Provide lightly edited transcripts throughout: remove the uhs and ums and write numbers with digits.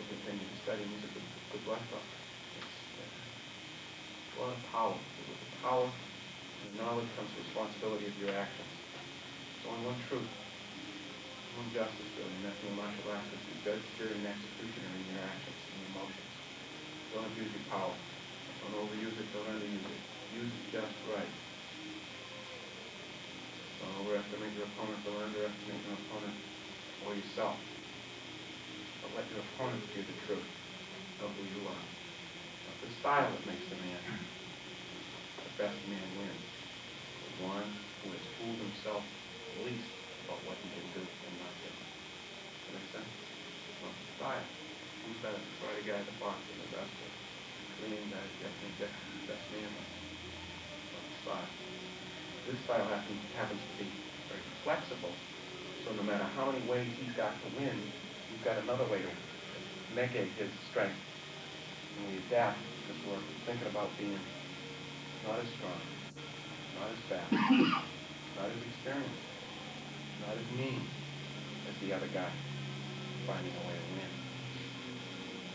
continue to study music with Westbrook. It's a lot of power. With the power and knowledge comes the responsibility of your actions. There's only one truth, one justice, really, and that's in the martial arts. It's good, spirit, and executioner in your actions and your emotions. Don't abuse your power. Don't overuse it. Don't underuse it. Use it just right. Don't overestimate your opponent. Don't underestimate your opponent or yourself. But let your opponent be the truth of who you are. It's the style that makes the man. The best man wins. The one who has fooled himself least about what he can do and not do. Does that make sense? It's not the style. Who's better? The karate guy, the boxer, the wrestler, the Korean guy, the best man. It's not the style. This style happens to be very flexible, so no matter how many ways he's got to win, you've got another way to negate his strength. And we adapt because we're thinking about being not as strong, not as fast, not as experienced, not as mean as the other guy, finding a way to win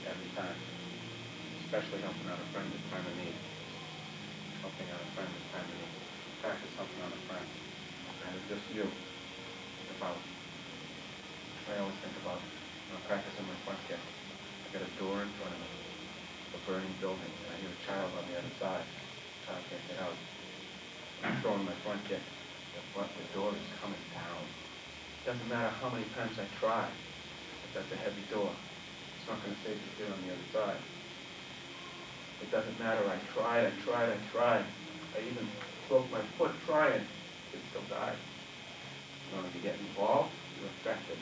every time, especially helping out a friend in time of need. Helping out a friend in time of need. Practice helping out a friend. And it's just you. About. I always think about practicing my front kick. I got a door in front of me, a burning building, and I hear a child on the other side. The child can't get out. I'm throwing my front kick. The door is coming down. It doesn't matter how many times I try. If that's a heavy door, it's not going to save the kid on the other side. It doesn't matter. I tried. I even broke my foot trying. It still died. You know, if you get involved, you're affected.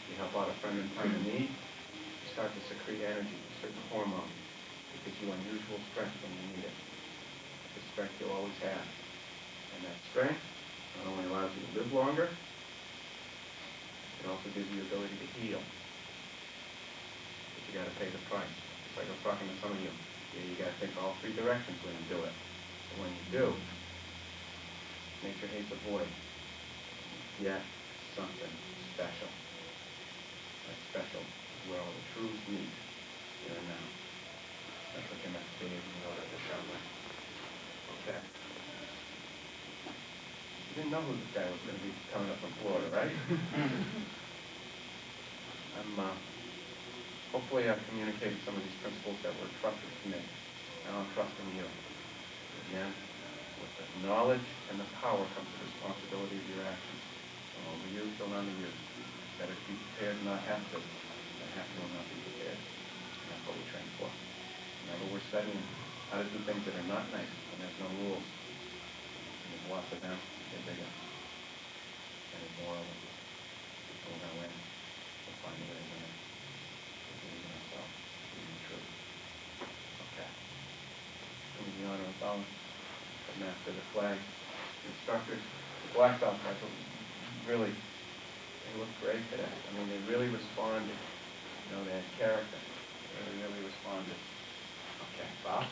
You help out a friend in time of need, you start to secrete energy, a certain hormone. It gives you unusual strength when you need it. The strength you'll always have. And that strength not only allows you to live longer, it also gives you the ability to heal. But you got to pay the price. It's like I'm talking to some of you. You got to think all three directions when you do it. And when you do, nature hates a void. Yet something special. That special is where all the truths meet here and now. That's what came after Dave and wrote at the Shaolin. Okay. You didn't know who this guy was going to be coming up from Florida, right? Hopefully I've communicated some of these principles that were trusted to me. Now I'm trusting you. Again, with the knowledge and the power comes the responsibility of your actions. Don't overuse, don't underuse. Better to be prepared and not have to, than have to and not be prepared. And that's what we train for. Whenever we're studying how to do things that are not nice, and there's no rules, and there's lots of them, they're bigger. And there's more of them. So we're going to win. We'll find a way to win it. We'll believe in ourselves. Believe in the truth. Okay. Give me the honor of bowing. The master, the flag, the instructors, the black belt guys, really, they look great today. I mean, they really responded. You know, they had character. They really responded. Okay, bow,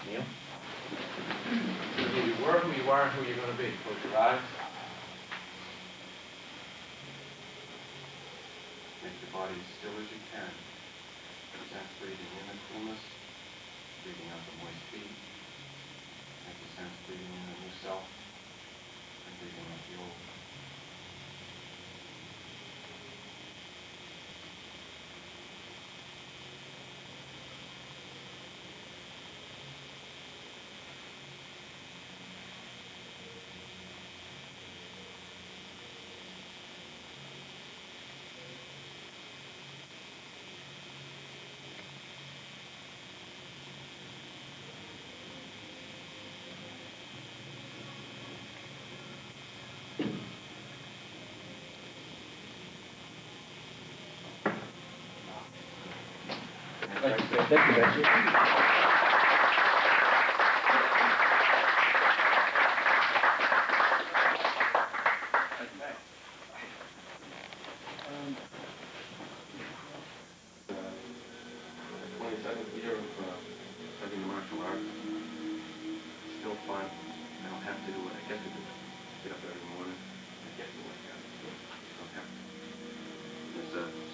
kneel. Who you were, who you are, and who you're going to be. Close your eyes. Make your body as still as you can. Sense breathing in the coolness, breathing out the moist feet. Make the sense breathing in the new self, and breathing out the old. Thank you, Betsy.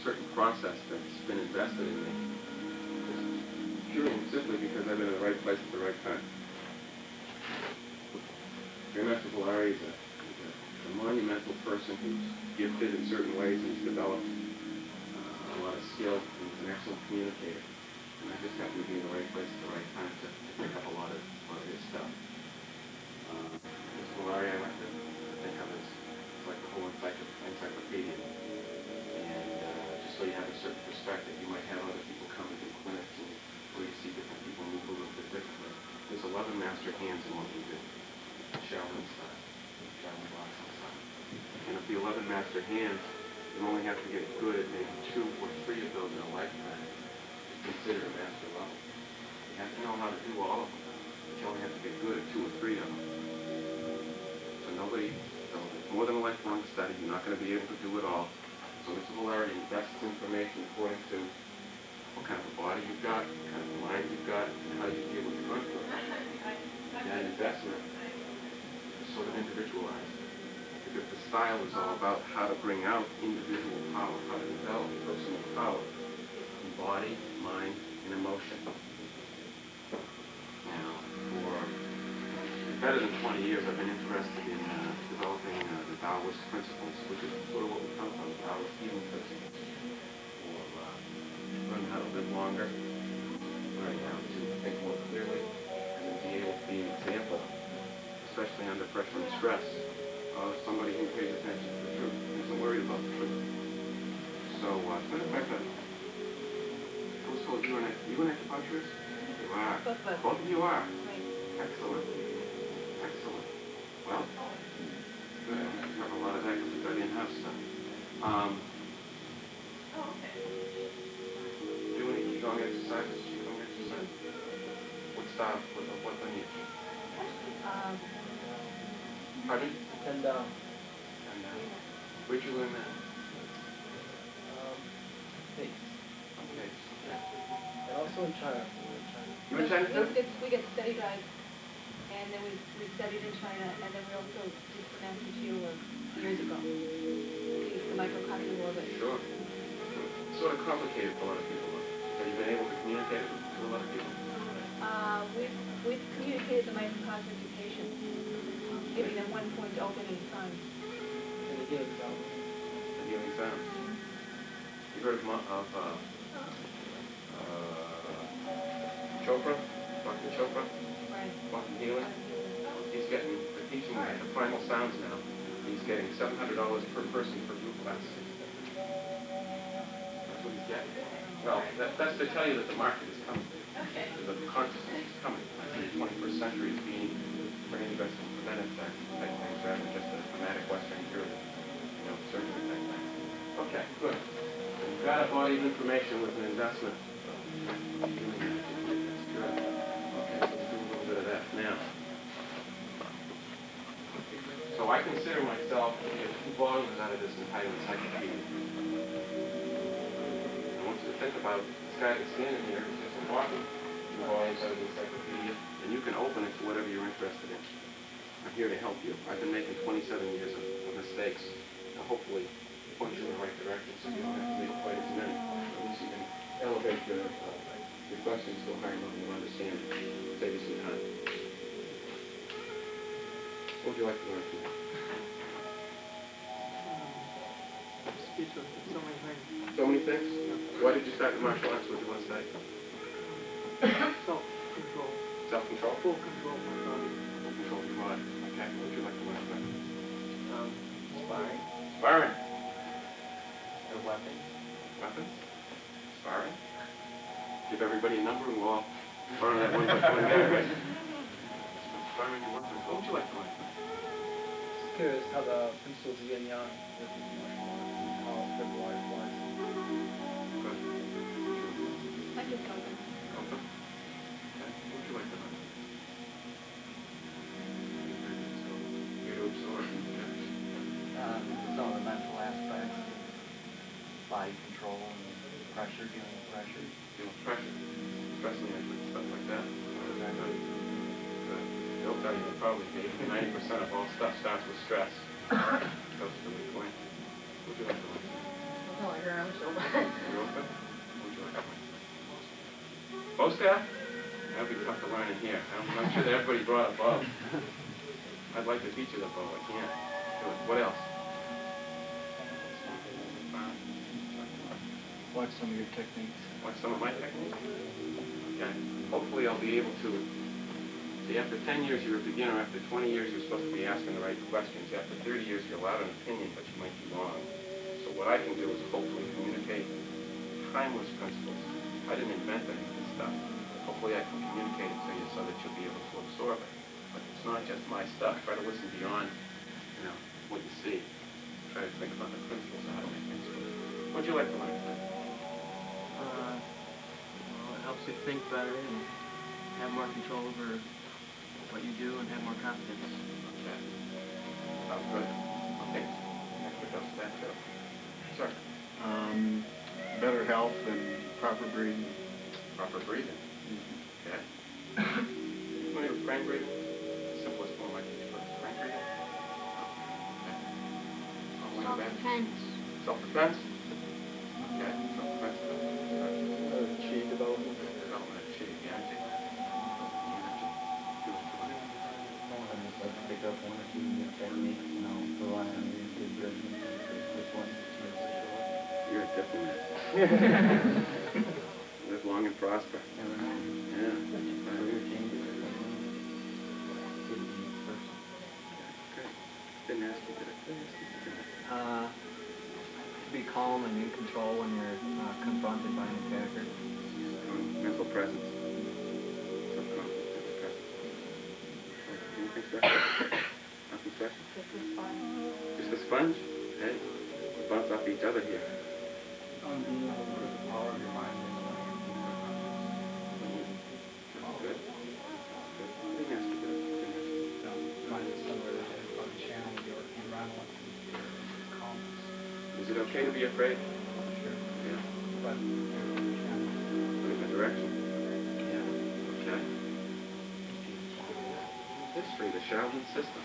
Certain process that's been invested in me. Just purely and simply because I've been in the right place at the right time. Grandmaster Valari is a monumental person who's gifted in certain ways and he's developed a lot of skill and he's an excellent communicator. And I just happen to be in the right place at the right time to pick up a lot of his stuff. Mr. Valari, I like to think of as like the whole encyclopedia. And just so you have a certain perspective, you might have other people come and do clinics and where you see different people move a little bit differently. There's 11 master hands in what we do. Shaolin style, Shaolin boxing style. And of the 11 master hands, you only have to get good at maybe 2 or 3 of those in a lifetime. It's considered a master level. You have to know how to do all of them, but you only have to get good at 2 or 3 of them. So it's more than a lifelong study. You're not going to be able to do it all. So Mr. Valari invests information according to what kind of a body you've got, what kind of a mind you've got, and how you deal with conflict. And that investment sort of individualized, because the style is all about how to bring out individual power, how to develop personal power in body, mind, and emotion. Now, for better than 20 years, I've been interested in developing the Taoist principles, which is sort of what we come from, the Taoist healing principles, or learning how to live longer, learning how to think more clearly, and be able to be an example, especially under pressure and stress, of somebody who pays attention to the truth and isn't worried about the truth. So, as a matter of fact, I was told you an acupuncturist? You are. Both of you are. Excellent. Excellent. Well, good. I have to cover a lot of that because we've got in-house stuff. Do any Qigong exercises? What style? What lineage? Pardon? And Where'd you learn that? States. Okay. And also in China. You in China too? We get study guides, and then we studied in China, and then we also did some master work years ago. The microcosm orbit. Sure. It's sort of complicated for a lot of people. Have you been able to communicate to a lot of people? We've communicated the microcosm to patients, giving them 1 point to open any time. And the healing sound. The healing sounds. You heard of Chopra? Dr. Chopra? Right. Quantum healing? He's getting, they're teaching the primal sounds now. He's getting $700 per person per group class. That's what he's getting. Well, that's to tell you that the market is coming. Okay. The consciousness is coming. I think the 21st century is being very interested in preventive type things rather than just a dramatic Western curative, surgery type thing. Okay, good. You've got a body of information with an investment. That's good. Okay, so we'll do a little bit of that now. So I consider myself to get 2 volumes out of this entire encyclopedia. I want you to think about this guy that's standing here who's just walking 2 volumes out of the encyclopedia, and you can open it to whatever you're interested in. I'm here to help you. I've been making 27 years of mistakes to hopefully point you in the right direction so you don't have to make quite as many. At least you can elevate your questions to a higher level of understanding. Save you some time. What would you like to learn from me? Speechless. So many things. So many things? Why did you start the martial arts? What did you want to study? Self-control. Self-control? Full control of my body. Full control of your body. Okay. What would you like to learn from me? Sparring. Sparring. And weapons. Weapons? Sparring? Give everybody a number and we'll all learn that one by one guy, right? Sparring and weapons. What would you like to learn? Just curious how the principles of yin yang with the martial arts and how it applies. Good. I just open. Open? Okay. What would you like to learn? Here to absorb. Okay. Some of the mental aspects, body control and pressure, dealing with pressure. Dealing with pressure. Stress management, stuff like that. Good. They'll tell you that probably 90% of all stuff starts with stress. Goes to the point. What would you like to learn? No, I heard I was so bad. You open? Would you like bow staff? That'd be tough to learn in here. I'm not sure that everybody brought a bow. I'd like to teach you the bow. I can't. Do it. What else? Watch some of your techniques. Watch some of my techniques. Okay. Hopefully I'll be able to. See, after 10 years you're a beginner. After 20 years you're supposed to be asking the right questions. After 30 years you're allowed an opinion, but you might be wrong. So what I can do is hopefully communicate timeless principles. I didn't invent any of this stuff. Hopefully I can communicate it to you so that you'll be able to absorb it. But it's not just my stuff. Try to listen beyond, what you see. Try to think about the principles of how to make things work. What'd you like to learn? Well, it helps you think better and have more control over what you do and have more confidence. Okay. Sounds good. Okay. Next week I'll stand too. Sir. Better health and proper breathing. Proper breathing. Okay. Familiar with brain breathing? Simplest form I teach first. Brain breathing? Okay. Self-defense. Self-defense? Okay. Self-defense. Chi development. Development of chi, energy. Let's pick up one or two new techniques, rely on your good judgment. Which one You're a diplomat. Live long and prosper. Yeah. Good. Didn't ask you, did I? To be calm and in control when you're confronted by an attacker. Mental presence. Subconscious mental presence. Anything special? Nothing special? Just a sponge. Just a sponge? Hey, we bounce off each other here. Improve the power of your mind. That's good. Good. Didn't ask you that. Didn't ask you. Find somewhere that has a channel your environment. Calmness. Is it okay to be afraid? Sure. Yeah. But Put in a direction. yeah. Okay. History of the Shaolin system.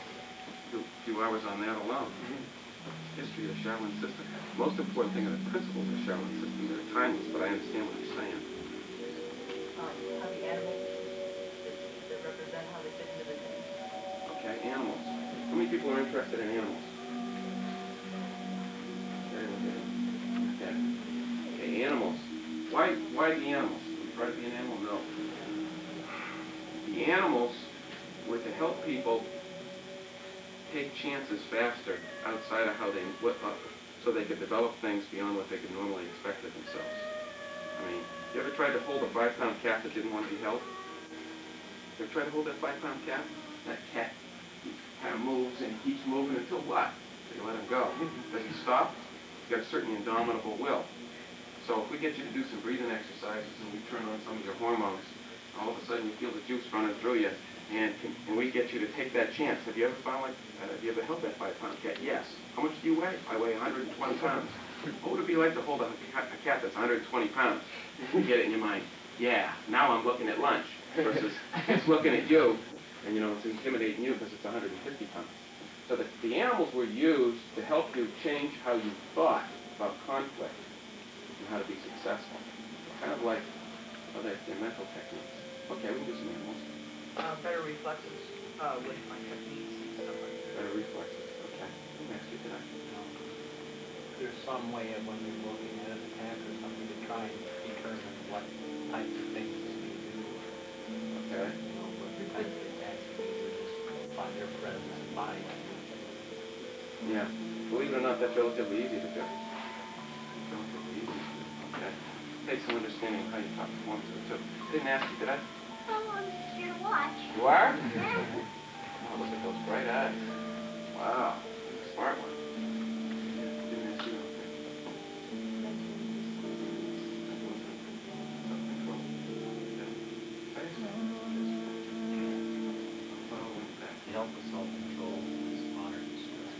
Do a few hours on that alone. History of the Shaolin system. Most important thing are the principles of the Shaolin system. They're timeless, but I understand what you're saying. How the animals that represent how they fit into the thing. Okay, animals. How many people are interested in animals? Okay, animals. Why the animals? Would you try to be an animal? No. The animals were to help people take chances faster outside of how they, so they could develop things beyond what they could normally expect of themselves. I mean, you ever tried to hold a 5-pound cat that didn't want to be held? You ever tried to hold that 5-pound cat? That cat kind of moves and keeps moving until what? So you let him go. Does he stop? He's got a certain indomitable will. So if we get you to do some breathing exercises and we turn on some of your hormones, all of a sudden you feel the juice running through you, and we get you to take that chance. Have you ever found have you ever held that 5-pound cat? Yes. How much do you weigh? I weigh 120 pounds. What would it be like to hold a cat that's 120 pounds? You get it in your mind, yeah, now I'm looking at lunch, versus it's looking at you, and it's intimidating you because it's 150 pounds. So the animals were used to help you change how you thought about conflict and how to be successful. Kind of like their mental techniques. Okay, we can do some animals. Better reflexes with my techniques and stuff like that. Better reflexes. Okay. Next you today. There's some way of when you're looking at an attack or something to try and determine what types of things you do. Okay. What your types of attacks you do, just by their presence and body language. Yeah. Believe it or not, that's relatively easy to do. Relatively easy to do. Okay. Takes some understanding of how you talk performance too. Didn't ask you, did I? Oh, I'm just here to watch. You are? Yeah. Oh, look at those bright eyes. Wow. Smart one. Didn't ask you, okay. Self-control. Okay. Following back. To help with self-control is modern stress.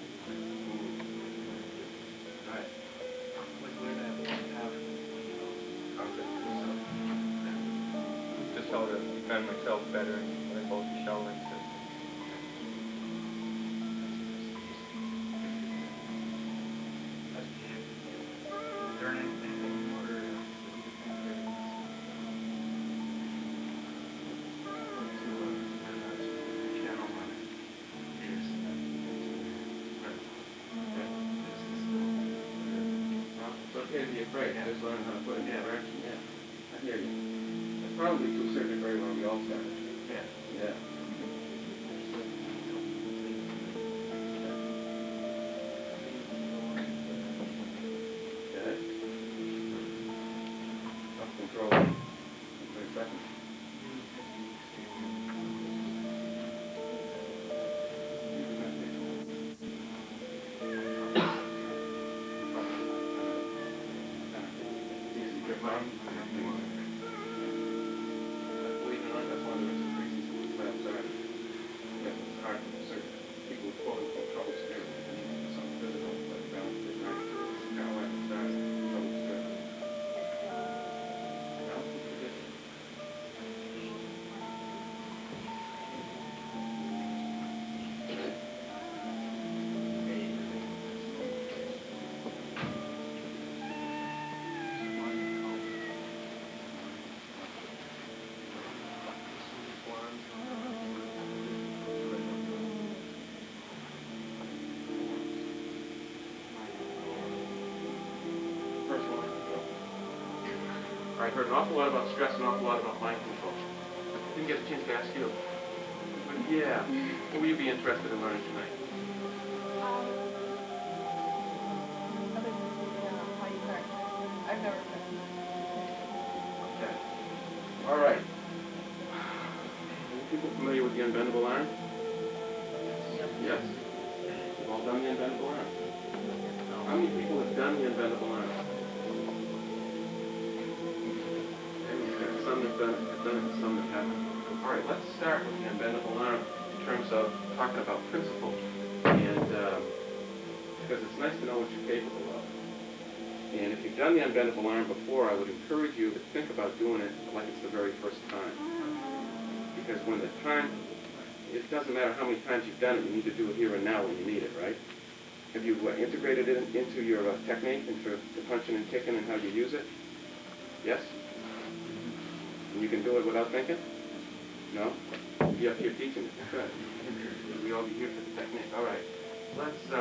Right. Like learn to have Confidence in yourself. just how to defend myself better when I go to Shaolin system. okay to be afraid. Yeah. Just learn how to put it in Yeah. direction. Yeah, I hear you. And probably to a certain degree when we all started. Yeah. Yeah. Okay. Self-control. 20 seconds. Easy grip on. Believe it or not, that's one of the reasons slabs are. Because it's hard for certain people with quote-unquote trouble steering. Some physical, like balance, is right. Kind of like it's not trouble steering. No? First one. I heard an awful lot about stress and an awful lot about mind control. I didn't get a chance to ask you. But yeah, what will you be interested in learning tonight? How you practice. I've never practiced. Okay. All right. Are people familiar with the unbendable arm? Yes. You've all done the unbendable arm? How many people have done the unbendable arm? Okay, we've got some that have done it and some that haven't. All right, let's start with the unbendable arm in terms of talking about principles. And because it's nice to know what you're capable of. And if you've done the unbendable arm before, I would encourage you to think about doing it like it's the very first time. Because when the time, it doesn't matter how many times you've done it, you need to do it here and now when you need it, right? Have you integrated it into your technique, into the punching and kicking and how you use it? Yes? And you can do it without thinking? No? You'll be up here teaching it. Good. We all be here for the technique. All right. Let's see.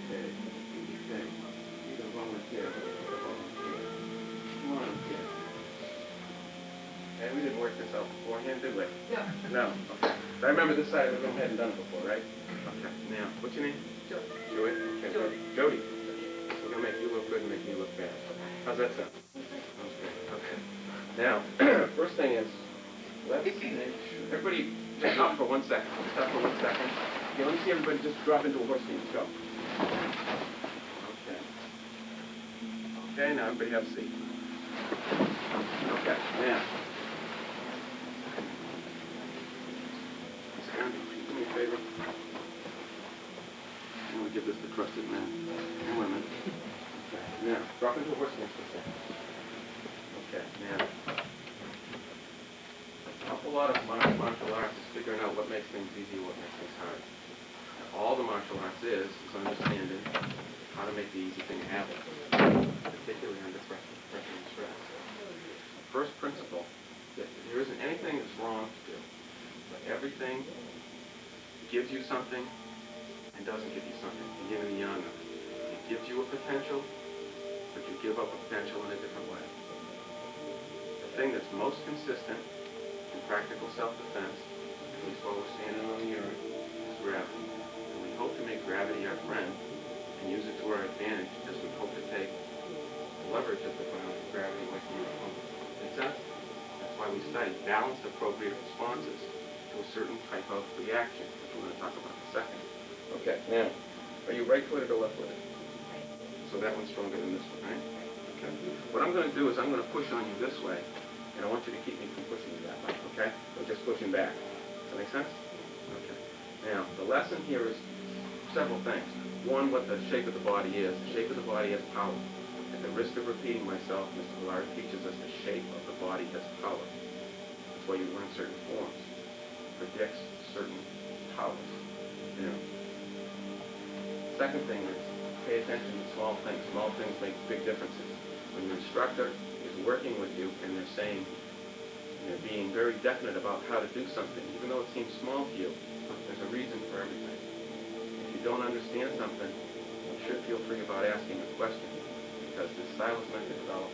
Okay. Either volunteer. Volunteer. And we didn't work this out beforehand, did we? No. Okay. I remember this side of the room hadn't done it before, right? Okay. Now, what's your name? Jody. Joey? Okay. Jody. Jody. We're going to make you look good and make me look bad. How's that sound? Sounds good. Okay. Now, first thing is, let's everybody just stop for 1 second. Stop for 1 second. Okay, let me see everybody just drop into a horse stance. Go. Okay. Okay, now everybody have a seat. Okay, now. Sandy, do me a favor. I'm going to give this to trusted men and women. Okay, now, drop into a horse stance for a second. Okay, now. An awful lot of martial arts is figuring out what makes things easy and what makes things hard. Now, all the martial arts is understanding how to make the easy thing happen, particularly under pressure and stress. First principle, that there isn't anything that's wrong to do, but everything gives you something and doesn't give you something, the yin and the yang. It gives you a potential, but you give up a potential in a different way. The thing that's most consistent in practical self-defense, at least while we're standing on the earth, is gravity. And we hope to make gravity our friend and use it to our advantage as we hope to take the leverage of the ground of gravity away from your opponent. Make sense? That's why we study balanced appropriate responses to a certain type of reaction, which we're going to talk about in a second. Okay, now, are you right-footed or left-footed? So that one's stronger than this one, right? Okay. What I'm going to do is I'm going to push on you this way, and I want you to keep me from pushing you that way, okay? So just pushing back. Does that make sense? Okay. Now, the lesson here is several things. One, what the shape of the body is. The shape of the body has power. At the risk of repeating myself, Mr. Villard teaches us the shape of the body has power. That's why you learn certain forms. It predicts certain powers. You know. Second thing is pay attention to small things. Small things make big differences. When your instructor is working with you and they're saying, they're being very definite about how to do something, even though it seems small to you, there's a reason for everything. If you don't understand something, you should feel free about asking a question, because this style is meant to develop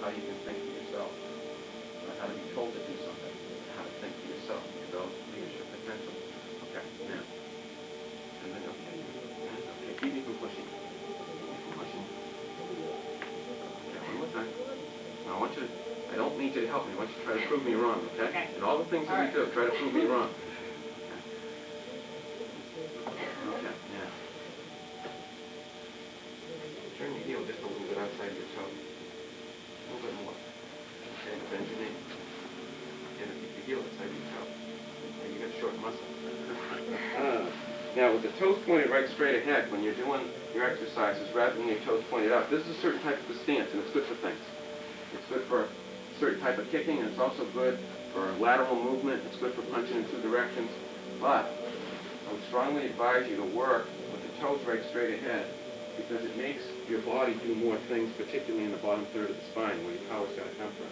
how you can think for yourself, not how to be told to do something, how to think for yourself, develop leadership potential. Okay, now. And then, okay, keep me from pushing. Keep me from pushing. Okay, one more time. Now, I don't need you to help me. I want you to try to prove me wrong, okay? And all the things that we do, try to prove me wrong. Okay, now. Turn your heel just a little bit outside your toe. A little bit more. Okay, bend your knee. And keep your heel outside your toe. Okay, you got short muscle. Now, with the toes pointed right straight ahead, when you're doing your exercises, rather than your toes pointed out, this is a certain type of a stance, and it's good for things. It's good for a certain type of kicking, and it's also good for lateral movement. It's good for punching in 2 directions. But I would strongly advise you to work with the toes right straight ahead, because it makes your body do more things, particularly in the bottom third of the spine, where your power's got to come from.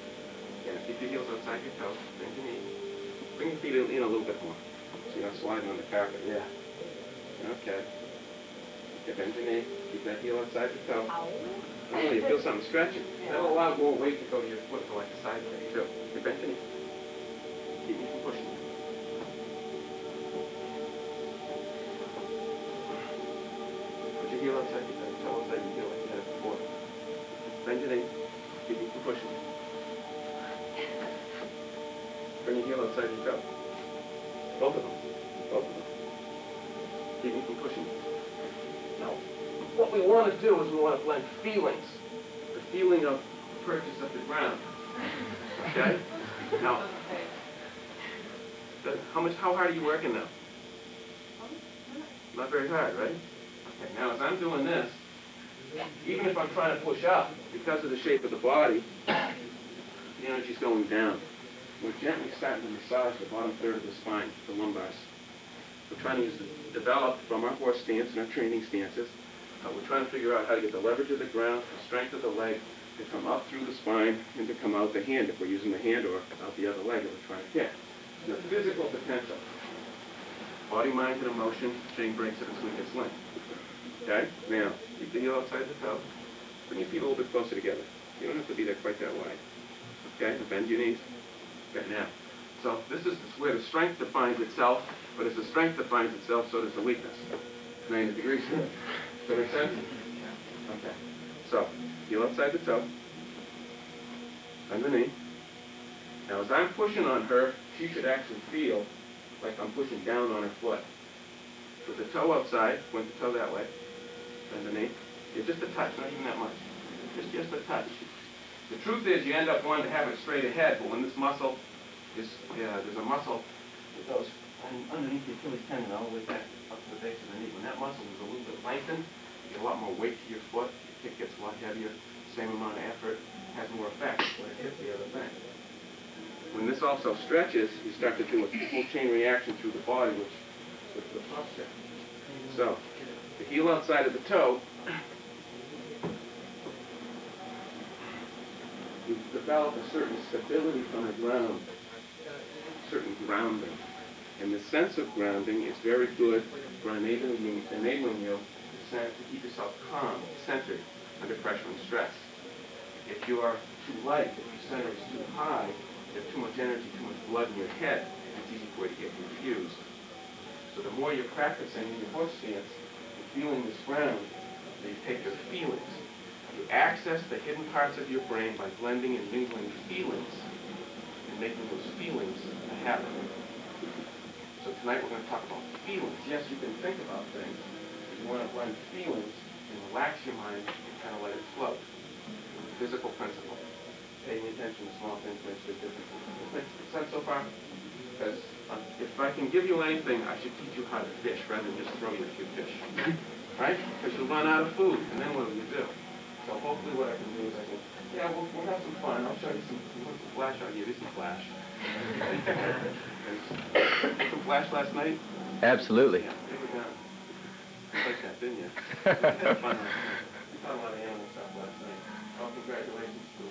Yeah, keep your heels outside your toes. Bend your knees. Bring your feet in a little bit more, so you're not sliding on the carpet. Yeah. Okay. Okay, bend your knee. Keep that heel outside your toe. Oh, you feel something stretching. That'll allow more weight to go to your foot for like a side kick, too. Okay, bend your knee. Keep me from pushing. Put your heel outside your toe, outside your heel like you had it before. Bend your knee. Keep me from pushing. Bring your heel outside your toe. Both of them. Both of them. Keep me from pushing. Now, what we want to do is we want to blend feelings. The feeling of purchase of the ground. Okay? Now, how hard are you working now? Not very hard, right? Okay, now as I'm doing this, even if I'm trying to push up, because of the shape of the body, the energy's going down. We're gently starting to massage the bottom third of the spine, the lumbars. We're trying to use the develop from our horse stance and our training stances. We're trying to figure out how to get the leverage of the ground, the strength of the leg, to come up through the spine and to come out the hand if we're using the hand, or out the other leg if we're trying to kick. The physical potential. Body, mind, and emotion, chain breaks at its weakest link. Okay? Now, keep the heel outside the toe. Bring your feet a little bit closer together. You don't have to be there quite that wide. Okay? And bend your knees. Okay, now. So this is where the strength defines itself, but as the strength defines itself, so does the weakness. 90 degrees. Does that make sense? Okay. So, heel outside the toe. Bend the knee. Now, as I'm pushing on her, she should actually feel like I'm pushing down on her foot. With the toe outside, point the toe that way. Bend the knee. Yeah, just a touch, not even that much. Just a touch. The truth is, you end up wanting to have it straight ahead, but when this muscle is, there's a muscle that goes underneath the Achilles tendon all the way back up to the base of the knee. When that muscle is a little bit lengthened, you get a lot more weight to your foot. Your kick gets a lot heavier. Same amount of effort, has more effect when it hits the other thing. When this also stretches, you start to do a full chain reaction through the body, which is the posture. So, the heel outside of the toe, you develop a certain stability from the ground, certain grounding. And the sense of grounding is very good for enabling you to keep yourself calm, centered, under pressure and stress. If you are too light, if your center is too high, you have too much energy, too much blood in your head, it's easy for it to get confused. So the more you're practicing in your horse stance, and feeling this ground, you take your feelings. You access the hidden parts of your brain by blending and mingling feelings and making those feelings a habit. So tonight we're going to talk about feelings. Yes, you can think about things, but you want to blend feelings and relax your mind and kind of let it flow. Physical principle. Paying attention to small things makes a big difference. Makes sense so far? Because if I can give you anything, I should teach you how to fish rather than just throw you a few fish. Right? Because you'll run out of food, and then what do you do? So hopefully what I can do is I can, we'll have some fun. I'll show you some flash. I'll give you some flash. Some flash last night? Absolutely. Yeah, they were down. You like that, didn't you? You had fun last night. We caught a lot of animal stuff last night. Oh, congratulations to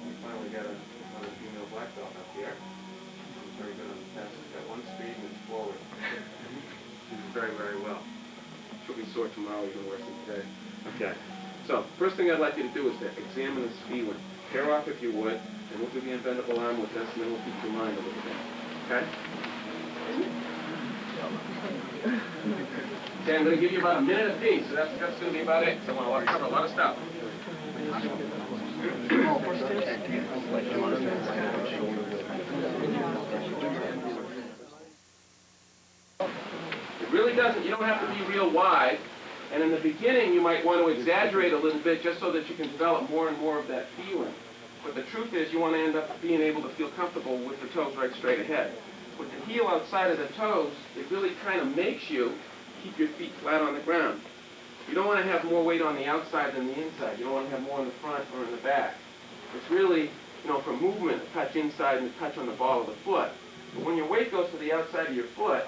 we finally got another female black belt up here. She's very good on the test. She's got one speed and it's forward. She's very, very well. She'll be sore tomorrow, even worse than today. Okay. So, first thing I'd like you to do is to examine this feeling. Tear off if you would, and we'll do the unbendable arm with this, and then we'll keep your mind a little bit. Okay? Okay, I'm going to give you about a minute apiece, so that's going to be about it. So I want to cover a lot of stuff. It really doesn't, you don't have to be real wide. And in the beginning, you might want to exaggerate a little bit just so that you can develop more and more of that feeling. But the truth is, you want to end up being able to feel comfortable with the toes right straight ahead. With the heel outside of the toes, it really kind of makes you keep your feet flat on the ground. You don't want to have more weight on the outside than the inside. You don't want to have more in the front or in the back. It's really, for movement, a touch inside and a touch on the ball of the foot. But when your weight goes to the outside of your foot,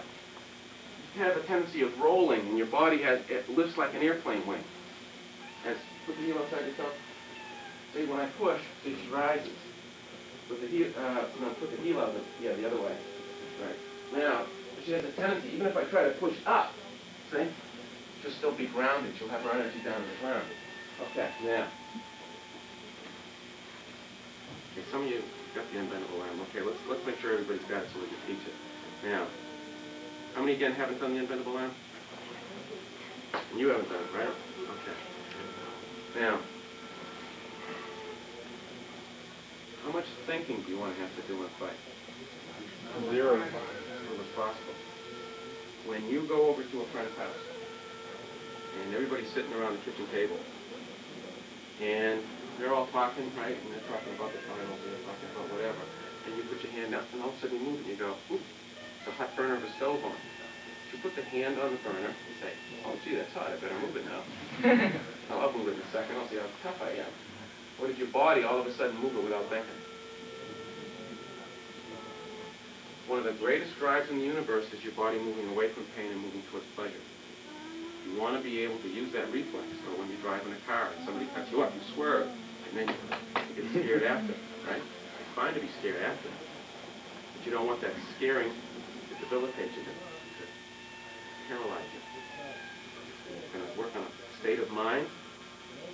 you have a tendency of rolling, and your body it lifts like an airplane wing. Put the heel outside your toe. See, when I push, see, she rises. Put the heel, put the heel out, the other way. Right. Now, she has a tendency, even if I try to push up, see, she'll still be grounded. She'll have her energy down on the ground. Okay, now. Okay, some of you got the unbendable arm. Okay, let's make sure everybody's got it so we can teach it. Now, how many again haven't done the unbendable arm? And you haven't done it, right? Okay. Now, how much thinking do you want to have to do in a fight? Zero. As little as possible. When you go over to a friend's house, and everybody's sitting around the kitchen table, and they're all talking, right? And they're talking about the finals, and they're talking about whatever, and you put your hand out, and all of a sudden you move, and you go, ooh. The hot burner of a stove on. You put the hand on the burner and say, oh, gee, that's hot. I better move it now. I'll move it in a second. I'll see how tough I am. Or did your body all of a sudden move it without thinking? One of the greatest drives in the universe is your body moving away from pain and moving towards pleasure. You want to be able to use that reflex. So when you drive in a car and somebody cuts you up, you swerve, and then you get scared after, right? It's fine to be scared after. But you don't want that scaring to debilitate you, to paralyze you. It's going to work on a state of mind.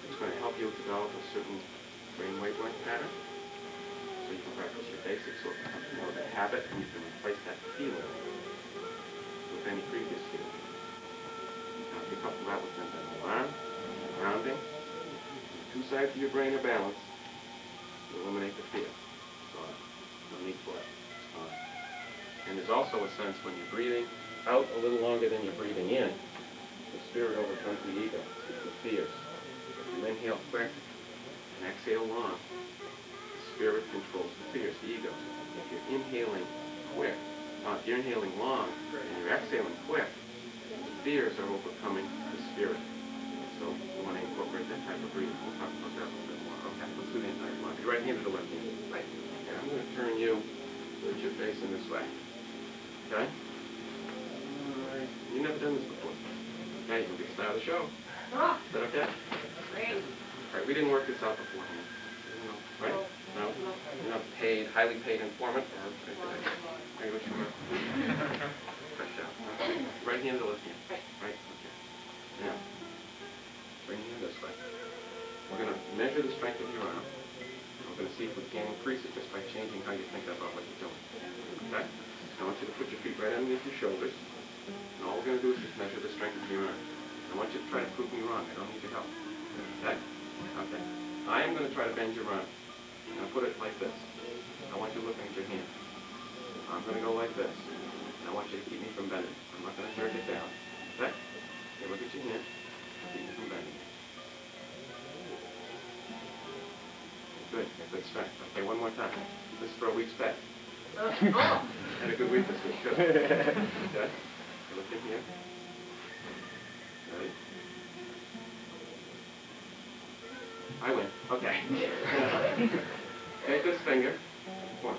It's going to help you develop a certain brain wavelength pattern. So you can practice your basics, so it becomes more of a habit, and you can replace that feeling with any previous feeling. Now, if you couple that with an alarm, grounding, two sides of your brain are balanced, you eliminate the fear. So, no need for it. And there's also a sense when you're breathing out a little longer than you're breathing in, the spirit overcomes the ego, the fears. If you inhale quick and exhale long, the spirit controls the fears, the ego. If you're inhaling quick, if you're inhaling long and you're exhaling quick, the fears are overcoming the spirit. So you want to incorporate that type of breathing. We'll talk about that a little bit more. Okay, let's do the entire one. Your right hand to the left hand. Right. Okay, I'm going to turn you with your face in this way. Okay? Alright. You've never done this before. Okay, you can start the show. Is that okay? Great. Alright, we didn't work this out beforehand. Right? No? You're not paid, highly paid informant or anything like that. Are you what you were? Fresh out. Okay. Right hand to left hand. Right? Okay. Now, bring your hand this way. We're going to measure the strength of your arm. We're going to see if we can increase it just by changing how you think about what you're doing. Okay? I want you to put your feet right underneath your shoulders, and all we're going to do is just measure the strength of your arm. I want you to try to prove me wrong. I don't need your help. Okay? Okay. I am going to try to bend your arm. I'm going to put it like this. I want you looking at your hand. I'm going to go like this. And I want you to keep me from bending. I'm not going to jerk it down. Okay? Okay, look at your hand. Keep me from bending. Good. Good strength. Okay, one more time. This is for a week's pet. Had a good week this week. Good. Okay. Look in here. Ready? I win. Okay. Take this finger. One.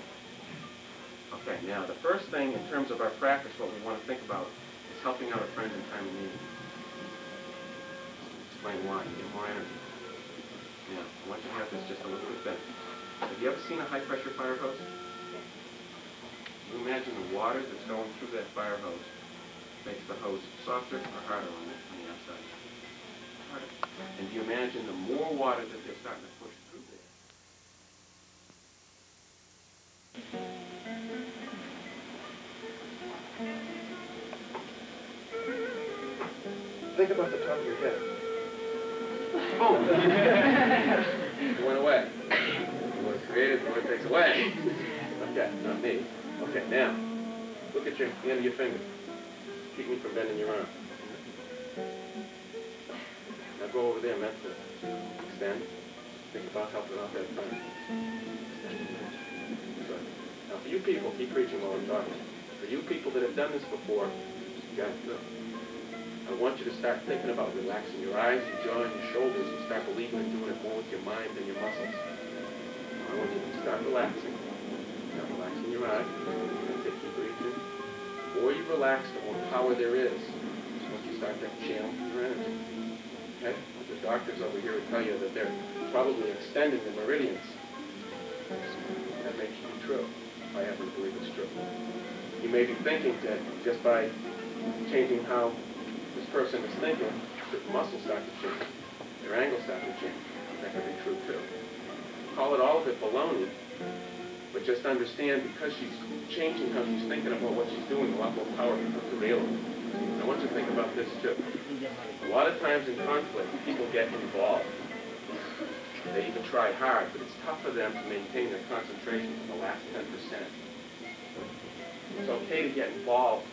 Okay, now the first thing in terms of our practice, what we want to think about is helping out a friend in time of need. Explain why. You get more energy. Now, I want you to have this just a little bit better. Have you ever seen a high-pressure fire hose? You imagine the water that's going through that fire hose makes the hose softer or harder on the outside? Harder. And do you imagine the more water that they're starting to push through there? Think about the top of your head. Boom! It went away. The word created, the word takes away. Okay, not me. Okay, now, look at the end of your finger. Keep me from bending your arm. Now go over there, mentally. Extend. Think about helping out that friend. Good. Now for you people, keep preaching while I'm talking. For you people that have done this before, you got to do it. I want you to start thinking about relaxing your eyes, your jaw, and your shoulders, and start believing in doing it more with your mind than your muscles. I want you to start relaxing. Start relaxing your eyes. Keep breathing. The more you relax, the more power there is. Once you start to channel your energy. Okay? The doctors over here will tell you that they're probably extending the meridians. That may be true. I happen to believe it's true. You may be thinking that just by changing how this person is thinking, certain muscles start to change. Their angles start to change. That could be true too. Call it all of it baloney, but just understand because she's changing how she's thinking about what she's doing, a lot more power becomes available. I want you to think about this too. A lot of times in conflict, people get involved. They even try hard, but it's tough for them to maintain their concentration for the last 10%. It's okay to get involved.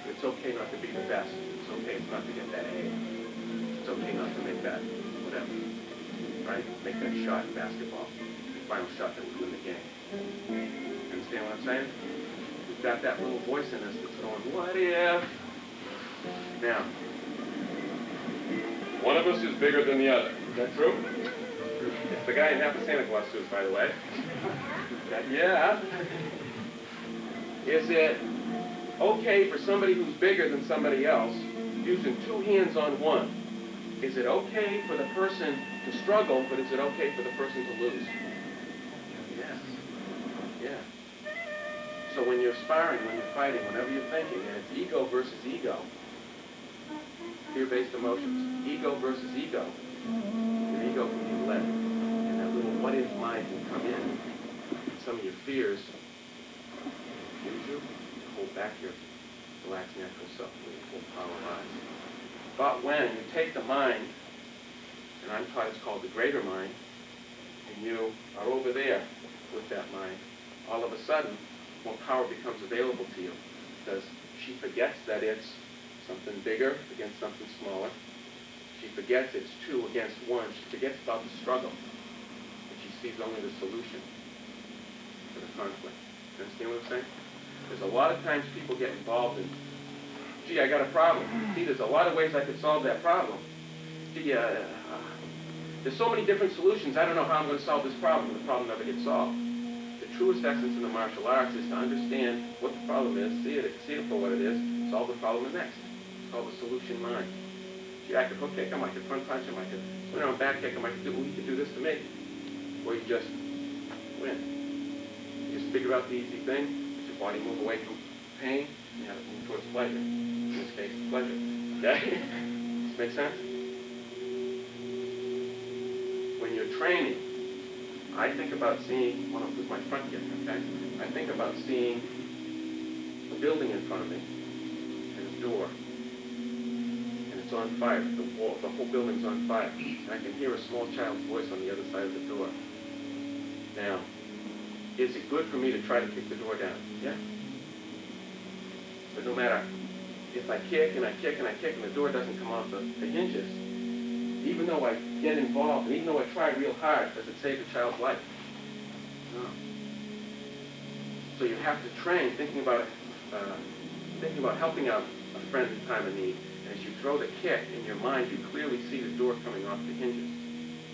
It's okay not to be the best. It's okay not to get that A. It's okay not to make that whatever. Right? Make that shot in basketball. The final shot that would win the game. Understand what I'm saying? We've got that little voice in us that's going, what if? Now, one of us is bigger than the other. Is that true? It's the guy in half a Santa Claus suit, by the way. Yeah. Is it okay for somebody who's bigger than somebody else, using two hands on one? Is it okay for the person to struggle, but is it okay for the person to lose? Yes. Yeah. So when you're sparring, when you're fighting, whenever you're thinking, and it's ego versus ego, fear-based emotions, ego versus ego, your ego can be led, and that little what-if mind can come in. Some of your fears confuse you, hold back your relaxed natural self with your full power rise. But when you take the mind, and I'm taught it's called the greater mind, and you are over there with that mind, all of a sudden, more power becomes available to you, because she forgets that it's something bigger against something smaller. She forgets it's two against one. She forgets about the struggle, and she sees only the solution to the conflict. You understand what I'm saying? There's a lot of times people get involved in, gee, I got a problem. See, there's a lot of ways I could solve that problem. Gee, there's so many different solutions. I don't know how I'm going to solve this problem. The problem never gets solved. The truest essence in the martial arts is to understand what the problem is, see it for what it is, solve the problem next. It's called the solution mind. Gee, I could hook kick him, I could front punch him, I could spin around back kick him, I could do, he could do this to me. Or you just win. You just figure out the easy thing, let your body move away from pain, and you have it move towards pleasure. In this case, pleasure. Okay? Does this make sense? When you're training, I think about seeing, well, with my front kick, okay? I think about seeing a building in front of me, and a door, and it's on fire. The whole building's on fire. And I can hear a small child's voice on the other side of the door. Now, is it good for me to try to kick the door down? Yeah. But no matter if I kick and I kick and I kick and the door doesn't come off the hinges, even though I get involved, and even though I try real hard, does it save the child's life? No. So you have to train thinking about helping out a friend in time of need. And as you throw the kick, in your mind, you clearly see the door coming off the hinges.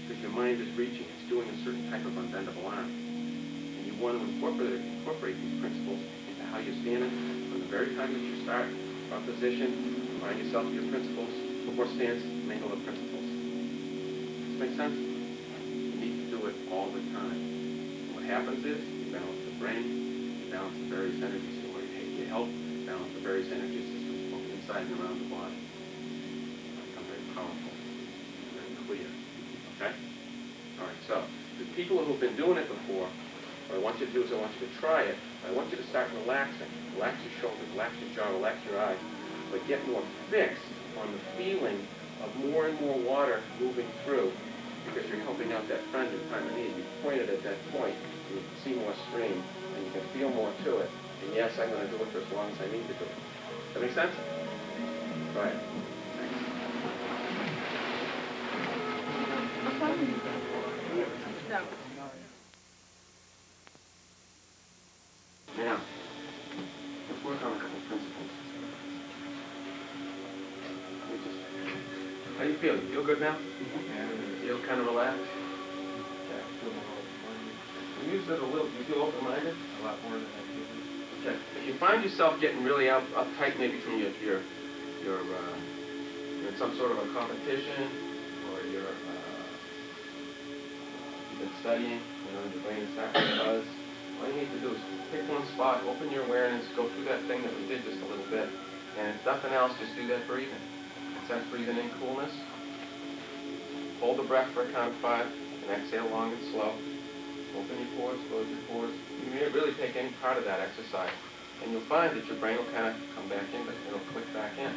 Because your mind is reaching, it's doing a certain type of unbendable arm. And you want to incorporate these principles into how you're standing from the very time that you start, from position, find yourself your principles, before stance, mingle the principles. Make sense? You need to do it all the time. And what happens is you balance the brain, you balance the various energies. So when you health, balance the various energy systems flowing inside and around the body. Become very powerful, very clear. Okay? All right, so the people who've been doing it before, what I want you to do is I want you to try it. I want you to start relaxing. Relax your shoulders, relax your jaw, relax your eyes, but get more fixed on the feeling of more and more water moving through, because you're helping out that friend in time of need. You point it at that point, and you can see more stream, and you can feel more to it. And yes, I'm going to do it for as long as I need to do it. Does that make sense? Go ahead. No. Now, let's work on a couple principles. How do you feel? You feel good now? You feel kind of relaxed? Yeah, I feel more open-minded. You use it a little. You feel open-minded? A lot more than I do. Okay. If you find yourself getting really uptight, maybe from you're in some sort of a competition, or you've been studying, your brain is starting to buzz. All you need to do is pick one spot, open your awareness, go through that thing that we did just a little bit, and if nothing else, just do that breathing. Sense breathing in coolness. Hold the breath for a count of 5, and exhale long and slow. Open your pores, close your pores. You may really take any part of that exercise, and you'll find that your brain will kind of come back in, but it'll click back in.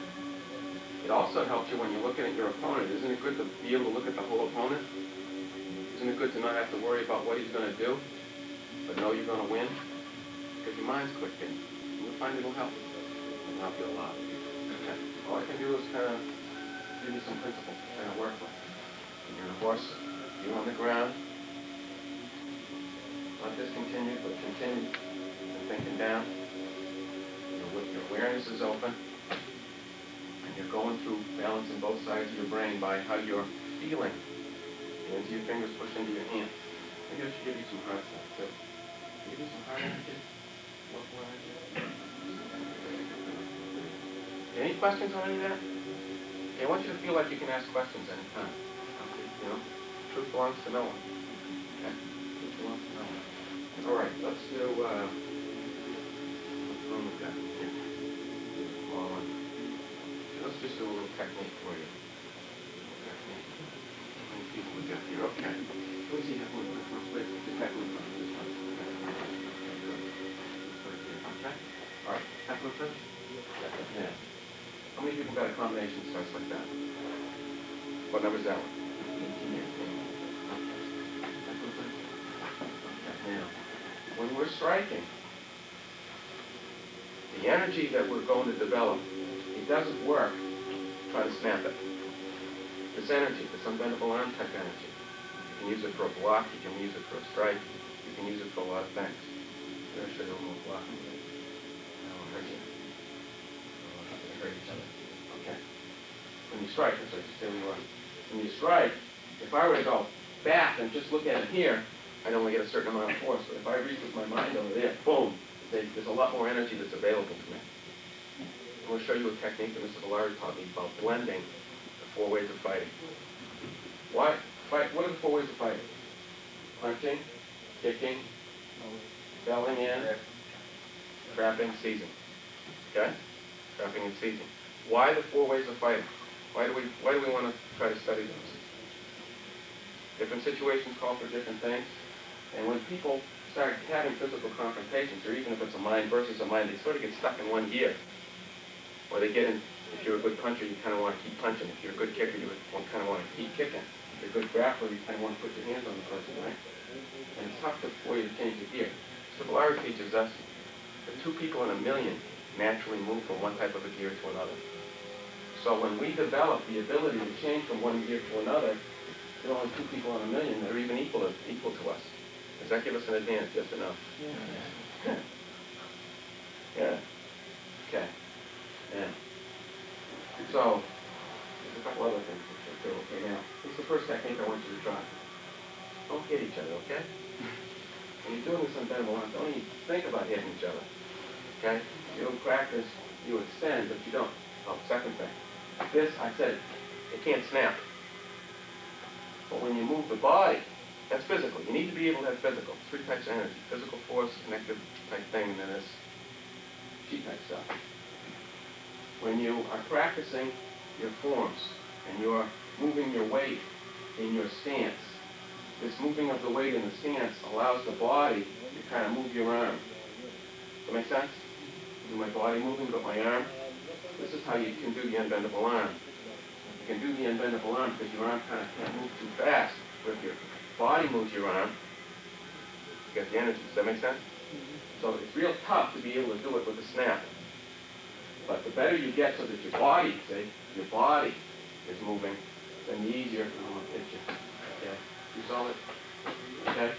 It also helps you when you're looking at your opponent. Isn't it good to be able to look at the whole opponent? Isn't it good to not have to worry about what he's going to do, but know you're going to win? Because your mind's clicked in. And you'll find it'll help. It'll help you a lot. Okay. All I can do is kind of give you some principles to kind of work with. And you're on a horse, you on the ground. Not discontinued, but continued. And thinking down. Your awareness is open. And you're going through balancing both sides of your brain by how you're feeling. Hands of your fingers push into your hands. Maybe I should give you some hard stuff too. Give you some hard energy. Any questions on any of that? Okay, I want you to feel like you can ask questions anytime. Truth belongs to no one. Okay? Truth belongs to no one. All right, let's do, what we got here? Small one. Let's just do a little technique for you. How many people we got here? Okay. Let me see how many. Wait, just back one from this one. Okay. All right. Back one first. Yeah. How many people got a combination that starts like that? What number is that one? 18 years. Okay. Now, when we're striking, the energy that we're going to develop, it doesn't work. Try to snap it. This energy, this unbendable arm type energy, you can use it for a block, you can use it for a strike, you can use it for a lot of things. I'm going to show you a little block. I won't hurt you. Hurt each other. Okay. When you strike, I'm sorry, just stay where you are. When you strike, if I were to go back and just look at it here, I'd only get a certain amount of force. But if I reach with my mind over there, boom, there's a lot more energy that's available to me. I'm going to show you a technique that Mr. Valari taught me about blending the 4 ways of fighting. What are the 4 ways of fighting? Punching, kicking, belling in, trapping, seizing. Okay? Trapping and seizing. Why the 4 ways of fighting? Why do we want to try to study those? Different situations call for different things. And when people start having physical confrontations, or even if it's a mind versus a mind, they sort of get stuck in one gear. Or they get in, if you're a good puncher, you kind of want to keep punching. If you're a good kicker, you kind of want to keep kicking. If you're a good grappler, you kind of want to put your hands on the person, right? And it's tough for you to change your gear. So Valari teaches us that 2 people in a million naturally move from one type of a gear to another. So when we develop the ability to change from one gear to another, there are only 2 people in a million that are even equal to us. Does that give us an advantage? Yes or no? Yeah. Yeah. Okay. Yeah. So, there's a couple other things we should do. Okay, now, this is the first technique I want you to try. Don't hit each other, okay? When you're doing this unbendable arm, don't even think about hitting each other. Okay? You don't practice, you extend, but you don't. Oh, second thing. This, I said, it can't snap. But when you move the body, that's physical. You need to be able to have physical. 3 types of energy. Physical force, connective type thing, and then this G type stuff. when you are practicing your forms and you're moving your weight in your stance, this moving of the weight in the stance allows the body to kind of move your arm. Does that make sense? Do my body moving, but my arm? This is how you can do the unbendable arm. You can do the unbendable arm because your arm kind of can't move too fast. But if your body moves your arm, you get the energy. Does that make sense? So it's real tough to be able to do it with a snap. But the better you get so that your body, your body is moving, then the easier it will hit you. Okay? You saw it? Okay?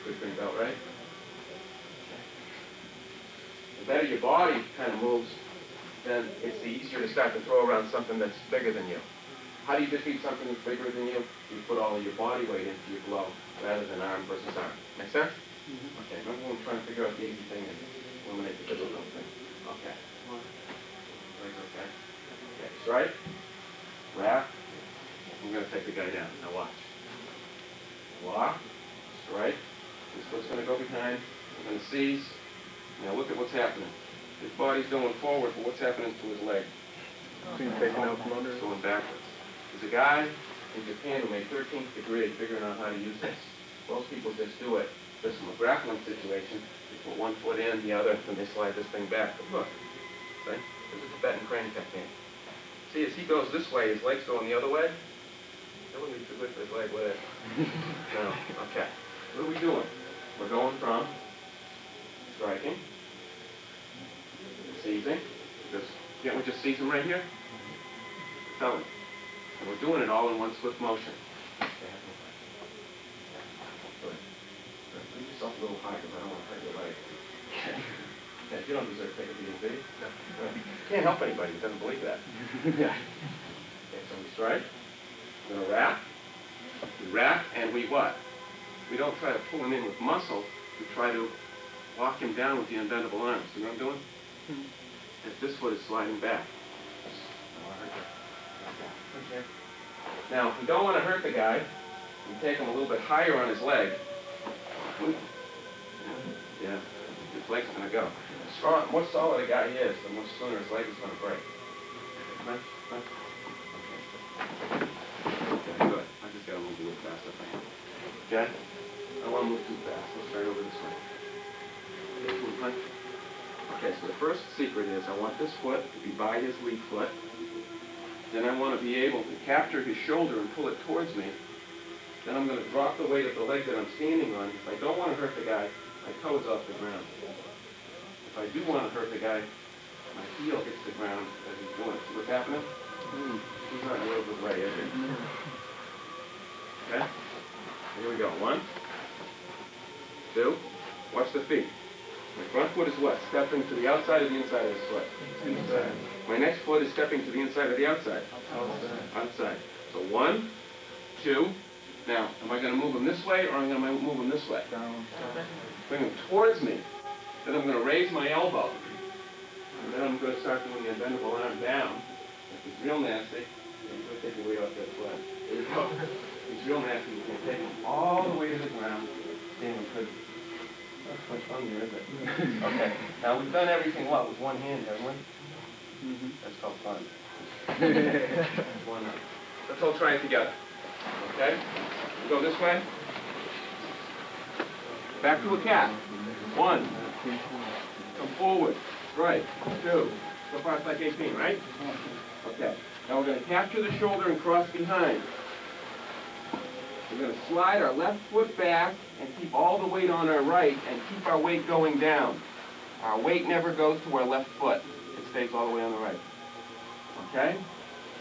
Good bring belt, right? Okay. The better your body kind of moves, then it's the easier to start to throw around something that's bigger than you. How do you defeat something that's bigger than you? You put all of your body weight into your blow rather than arm versus arm. Make sense? Mm-hmm. Okay, remember when we're trying to figure out the easy thing and eliminate the difficult thing? Okay. Okay. Okay, strike, wrap. We're going to take the guy down. Now watch. Lock, strike. This foot's going to go behind. We're going to seize. Now look at what's happening. His body's going forward, but what's happening to his leg? Being taken out from under. It's going backwards. There's a guy in Japan who made 13th degree figuring out how to use this. Most people just do it. Just from a grappling situation, they put one foot in, the other, and they slide this thing back. But look, see? There's a Tibetan crane technique. See, as he goes this way, his leg's going the other way. That wouldn't be too good for his leg, would it? No. Okay. What are we doing? We're going from striking, seizing. Can't we just seize him right here? Tell him. And we're doing it all in one swift motion. Leave yourself a little high because I don't want to hurt your leg. Yeah, you don't deserve to take a beating, do you? No. Can't help anybody who doesn't believe that. Yeah. Okay, so we strike. We're going to wrap. We wrap and we what? We don't try to pull him in with muscle. We try to lock him down with the unbendable arms. You know what I'm doing? As this foot is sliding back. Okay. Now, if we don't want to hurt the guy, we take him a little bit higher on his leg. Yeah, his leg's going to go. The more solid a guy is, the more sooner his leg is going to break. Okay. Okay, good. I just got to move a little faster. Okay? I don't want to move too fast. Let's start over this way. Okay, so the first secret is I want this foot to be by his lead foot. Then I want to be able to capture his shoulder and pull it towards me. Then I'm going to drop the weight of the leg that I'm standing on. If I don't want to hurt the guy, my toe's off the ground. If I do want to hurt the guy, my heel hits the ground as he's doing it. See what's happening? He's not in a real good way, is he? Okay? Here we go. 1, 2. Watch the feet. My front foot is what? Stepping to the outside or the inside of his foot? Inside. My next foot is stepping to the inside or the outside? Outside. So 1, 2. Now, am I going to move him this way or am I going to move him this way? Bring him towards me. Then I'm going to raise my elbow. And then I'm going to start doing the unbendable arm down. If it's real nasty, I'm going to take your weight off that foot. There you go. If it's real nasty, you can take him all the way to the ground. Stand with good. That's much fun here, isn't it? Okay. Now, we've done everything, what, with one hand, haven't we? Mm-hmm. That's called fun. One hand. Let's all try it together. Okay? We go this way. Back to a cat. 1. Come forward. Right. 2. So far it's like 18, right? Okay. Now we're going to capture the shoulder and cross behind. We're going to slide our left foot back and keep all the weight on our right and keep our weight going down. Our weight never goes to our left foot. It stays all the way on the right. Okay?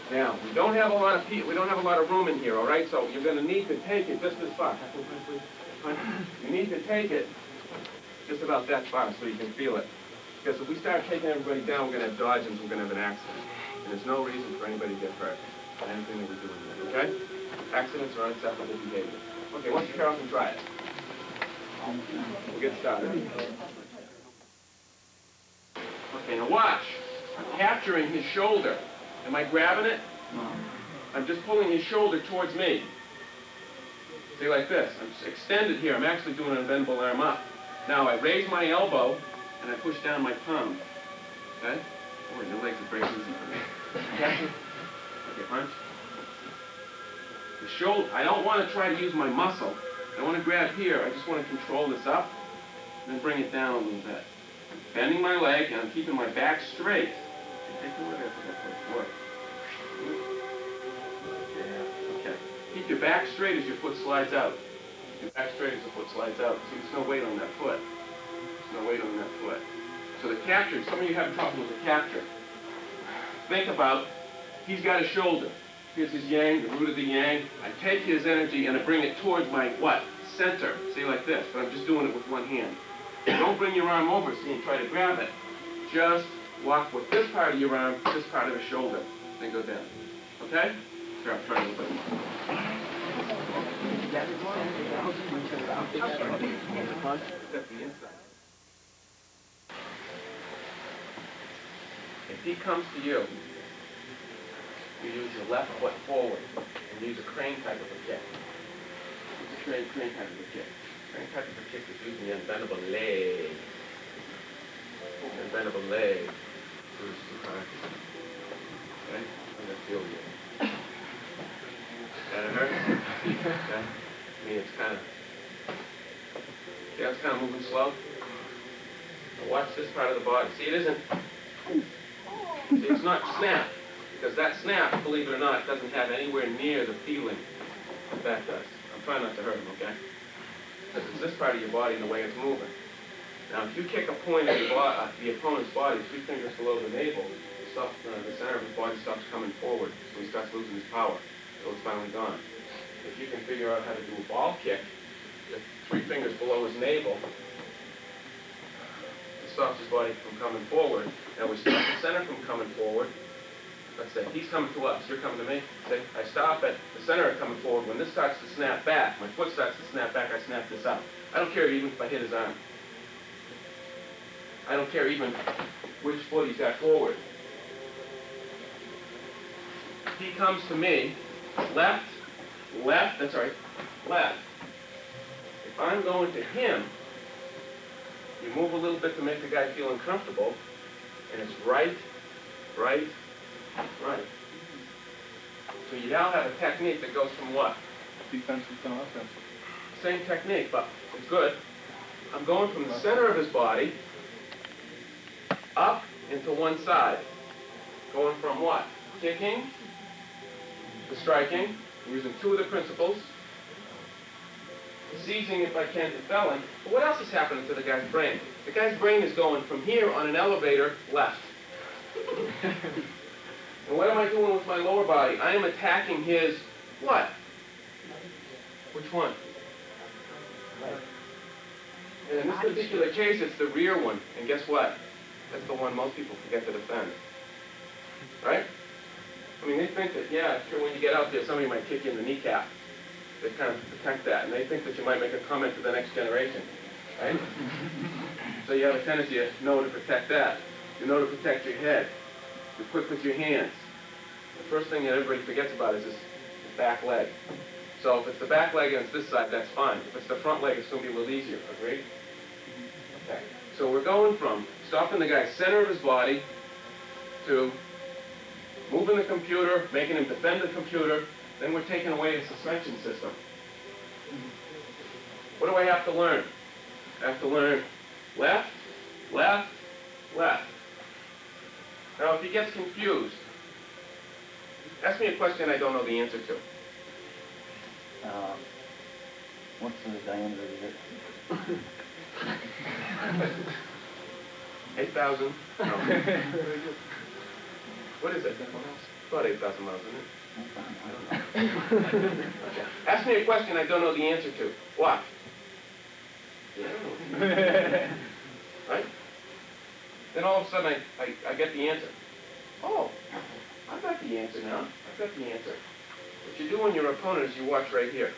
Now, we don't have a lot of room in here, all right? So you're going to need to take it just as far. You need to take it just about that far so you can feel it. Because if we start taking everybody down, we're going to have dodgings, we're going to have an accident. And there's no reason for anybody to get hurt on anything that we're doing here, okay? Accidents are unacceptable behavior. Okay, once you're careful, try it. We'll get started. Okay, now watch. I'm capturing his shoulder. Am I grabbing it? No. I'm just pulling his shoulder towards me. See, like this. I'm extended here. I'm actually doing an unbendable arm up. Now I raise my elbow and I push down my palm. Okay? Boy, your legs would break easy for me. Catch it. Okay, punch. The shoulder, I don't want to try to use my muscle. I want to grab here. I just want to control this up and then bring it down a little bit. I'm bending my leg and I'm keeping my back straight. Take a look at that. Look. Yeah, okay. Keep your back straight as your foot slides out. Your back straight as the foot slides out. See, there's no weight on that foot. There's no weight on that foot. So the capture, some of you have trouble with the capture. Think about, he's got a shoulder. Here's his yang, the root of the yang. I take his energy and I bring it towards my, what? Center. See, like this, but I'm just doing it with one hand. Don't bring your arm over, see, and try to grab it. Just walk with this part of your arm, this part of the shoulder, then go down. Okay? Here, I'll try a little bit more. Step the inside. If he comes to you, you use your left foot forward and use a crane type of a kick. Use a crane type of a kick. Crane type of a kick is using the unbendable leg. Unbendable leg. Okay? I'm going to feel you. That hurt? Okay? I mean, it's kind of... Yeah, it's kind of moving slow. Now watch this part of the body. See, it isn't... See, it's not snap. Because that snap, believe it or not, doesn't have anywhere near the feeling that does. I'm trying not to hurt him, okay? Because it's this part of your body and the way it's moving. Now, if you kick a point at the opponent's body 3 fingers below the navel, the center of his body stops coming forward, so he starts losing his power, so it's finally gone. If you can figure out how to do a ball kick, 3 fingers below his navel, it stops his body from coming forward. Now, we stop the center from coming forward. Let's say he's coming to us, you're coming to me. Say, I stop at the center of coming forward. When this starts to snap back, my foot starts to snap back, I snap this out. I don't care even if I hit his arm. I don't care even which foot he's got forward. He comes to me, left, that's right, left. If I'm going to him, you move a little bit to make the guy feel uncomfortable, and it's right. So you now have a technique that goes from what? Defensive to offensive. Same technique, but it's good. I'm going from the center of his body up into one side. Going from what? Kicking to striking. I'm using 2 of the principles. Seizing, if I can, to felling. But what else is happening to the guy's brain? The guy's brain is going from here on an elevator left. And what am I doing with my lower body? I am attacking his what? Which one? And in this particular case, it's the rear one. And guess what? That's the one most people forget to defend. Right? I mean, they think that, yeah, sure, when you get out there, somebody might kick you in the kneecap. They kind of protect that. And they think that you might make a comment to the next generation. Right? So you have a tendency to know to protect that. You know to protect your head. You're quick with your hands. The first thing that everybody forgets about is this back leg. So if it's the back leg and it's this side, that's fine. If it's the front leg, it's going to be a little easier. Agreed? Okay. So we're going from stopping the guy's center of his body to moving the computer, making him defend the computer. Then we're taking away his suspension system. What do I have to learn? I have to learn left, left, left. Now, if he gets confused, ask me a question I don't know the answer to. What's the diameter of it? 8,000. No. What is it? About 8,000 miles, isn't it? Okay. Ask me a question I don't know the answer to. What? Yeah. Right? Then all of a sudden I get the answer. Oh, I've got the answer now. I've got the answer. What you do when your opponent is you watch right here.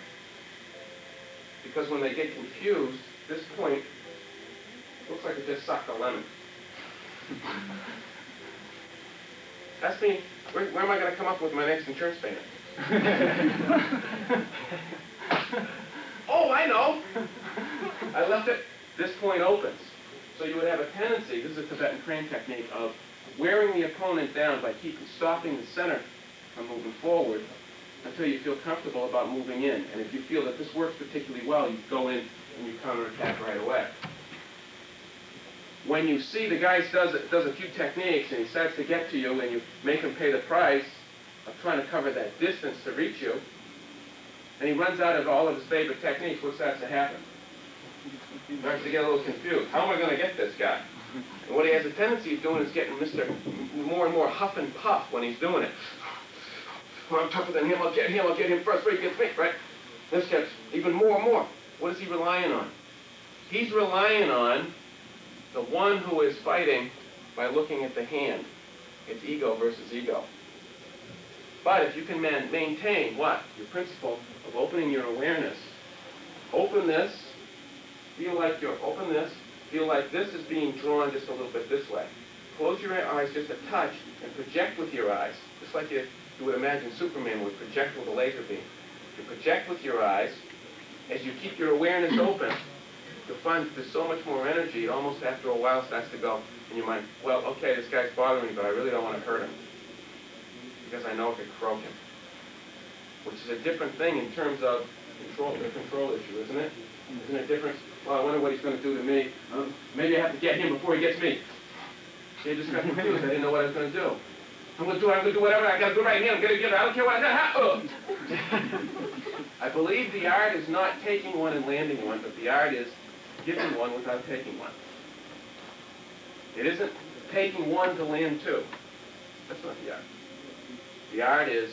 Because when they get confused, this point looks like it just sucked a lemon. Ask me, where am I going to come up with my next insurance payment? Oh, I know! I left it, this point opens. So you would have a tendency, this is a Tibetan crane technique, of wearing the opponent down by stopping the center from moving forward until you feel comfortable about moving in. And if you feel that this works particularly well, you go in and you counterattack right away. When you see the guy does a few techniques and he starts to get to you and you make him pay the price of trying to cover that distance to reach you, and he runs out of all of his favorite techniques, what starts to happen? He starts to get a little confused. How am I going to get this guy? And what he has a tendency of doing is getting more and more huff and puff when he's doing it. Well, I'm tougher than him, I'll get him first before he gets me, right? This gets even more and more. What is he relying on? He's relying on the one who is fighting by looking at the hand. It's ego versus ego. But if you can maintain what? Your principle of opening your awareness. Open this, feel like this is being drawn just a little bit this way. Close your eyes just a touch and project with your eyes, just like you would imagine Superman would project with a laser beam. You project with your eyes. As you keep your awareness open, you'll find that there's so much more energy, it almost after a while starts to go in your mind, well, okay, this guy's bothering me, but I really don't want to hurt him, because I know it could croak him. Which is a different thing in terms of the control issue, isn't it? Isn't it different? Well, I wonder what he's going to do to me. Maybe I have to get him before he gets me. See, I just got confused. I didn't know what I was going to do. I'm going to do whatever. I got to do right here. I'm going to get it. I don't care what I do. I believe the art is not taking one and landing one, but the art is giving one without taking one. It isn't taking one to land two. That's not the art. The art is